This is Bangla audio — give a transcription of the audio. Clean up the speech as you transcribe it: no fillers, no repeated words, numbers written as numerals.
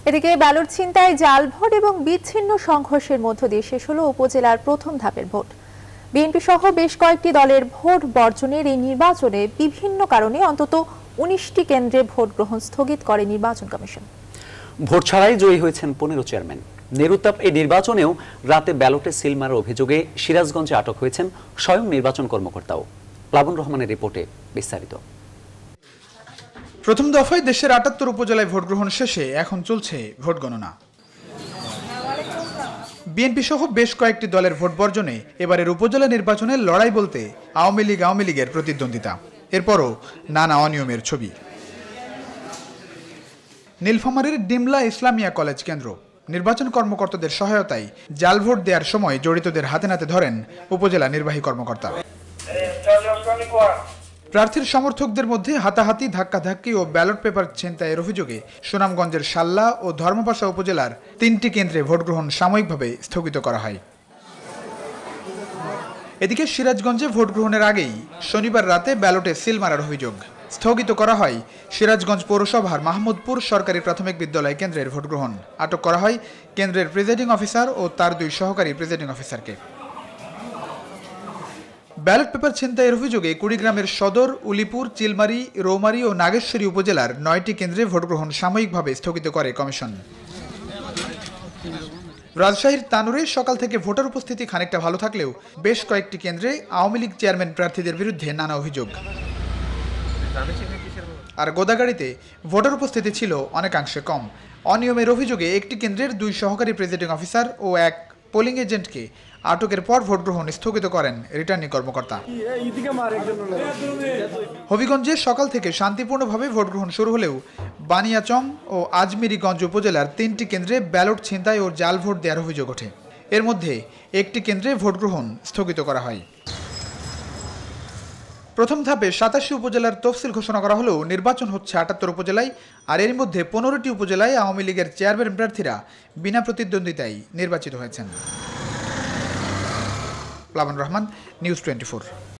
এদিকে ব্যালট ছিনতাই, জাল ভোট এবং বিচ্ছিন্ন সংঘর্ষের মধ্য দিয়ে শেষ হলো উপজেলার প্রথম ধাপের ভোট। বিএনপি সহ বেশ কয়েকটি দলের ভোট বর্জনের এই নির্বাচনে বিভিন্ন কারণে অন্তত ১৯টি কেন্দ্রে ভোট গ্রহণ স্থগিত করে নির্বাচন কমিশন। ভোট ছাড়াই জয়ী হয়েছেন ১৫ চেয়ারম্যান। নিরুত্তাপ এই নির্বাচনেও রাতে ব্যালটে সিল মারার অভিযোগে সিরাজগঞ্জে আটক হয়েছেন স্বয়ং নির্বাচন কর্মকর্তাও। প্লাবন রহমানের রিপোর্টে বিস্তারিত। প্রথম দফায় দেশের ৭৮ উপজেলায় ভোট গ্রহণ শেষে এখন চলছে ভোট গণনা। বিএনপি সহ বেশ কয়েকটি দলের ভোট বর্জনে এবারের উপজেলা নির্বাচনের লড়াই বলতে আওয়ামী লীগের প্রতিদ্বন্দ্বিতা, এরপরও নানা অনিয়মের ছবি। নীলফামারীর ডিমলা ইসলামিয়া কলেজ কেন্দ্র নির্বাচন কর্মকর্তাদের সহায়তায় জাল ভোট দেওয়ার সময় জড়িতদের হাতে নাতে ধরেন উপজেলা নির্বাহী কর্মকর্তা। প্রার্থীর সমর্থকদের মধ্যে হাতাহাতি, ধাক্কাধাক্কি ও ব্যালট পেপার ছিনতাইয়ের অভিযোগে সুনামগঞ্জের শাল্লা ও ধর্মপাশা উপজেলার ৩টি কেন্দ্রে ভোট গ্রহণ সাময়িকভাবে স্থগিত করা হয়। এদিকে সিরাজগঞ্জে ভোট গ্রহণের আগেই শনিবার রাতে ব্যালটে সিল মারার অভিযোগ স্থগিত করা হয় সিরাজগঞ্জ পৌরসভার মাহমুদপুর সরকারি প্রাথমিক বিদ্যালয় কেন্দ্রের ভোট গ্রহণ। আটক করা হয় কেন্দ্রের প্রিজাইডিং অফিসার ও তার ২ সহকারী প্রিজাইডিং অফিসারকে। ব্যালট পেপার ছিনতাইয়ের অভিযোগে কুড়িগ্রামের সদর, উলিপুর, চিলমারি, রৌমারী ও নাগেশ্বরী উপজেলার ৯টি কেন্দ্রে ভোট গ্রহণ সাময়িকভাবে স্থগিত করে কমিশন। রাজশাহীর তানোরে সকাল থেকে ভোটার উপস্থিতি খানিকটা ভালো থাকলেও বেশ কয়েকটি কেন্দ্রে আওয়ামী লীগ চেয়ারম্যান প্রার্থীদের বিরুদ্ধে নানা অভিযোগ। আর গোদাগাড়িতে ভোটার উপস্থিতি ছিল অনেকাংশে কম। অনিয়মের অভিযোগে একটি কেন্দ্রের ২ সহকারী প্রিজাইডিং অফিসার ও ১ পোলিং এজেন্টকে আটকের পর ভোট গ্রহণ স্থগিত করেন রিটার্নিং কর্মকর্তা। হবিগঞ্জে সকাল থেকে শান্তিপূর্ণভাবে ভোট গ্রহণ শুরু হলেও বানিয়াচং ও আজমিরিগঞ্জ উপজেলার ৩টি কেন্দ্রে ব্যালট ছিনতাই ও জাল ভোট দেওয়ার অভিযোগ ওঠে। এর মধ্যে একটি কেন্দ্রে ভোট গ্রহণ স্থগিত করা হয়। প্রথম ধাপে ৮৭ উপজেলার তফসিল ঘোষণা করা হলেও নির্বাচন হচ্ছে ৭৮ উপজেলায়, আর এর মধ্যে ১৫টি উপজেলায় আওয়ামী লীগের চেয়ারম্যান প্রার্থীরা বিনা প্রতিদ্বন্দ্বিতায় নির্বাচিত হয়েছেন। প্লাবন রহমান, নিউজ 24।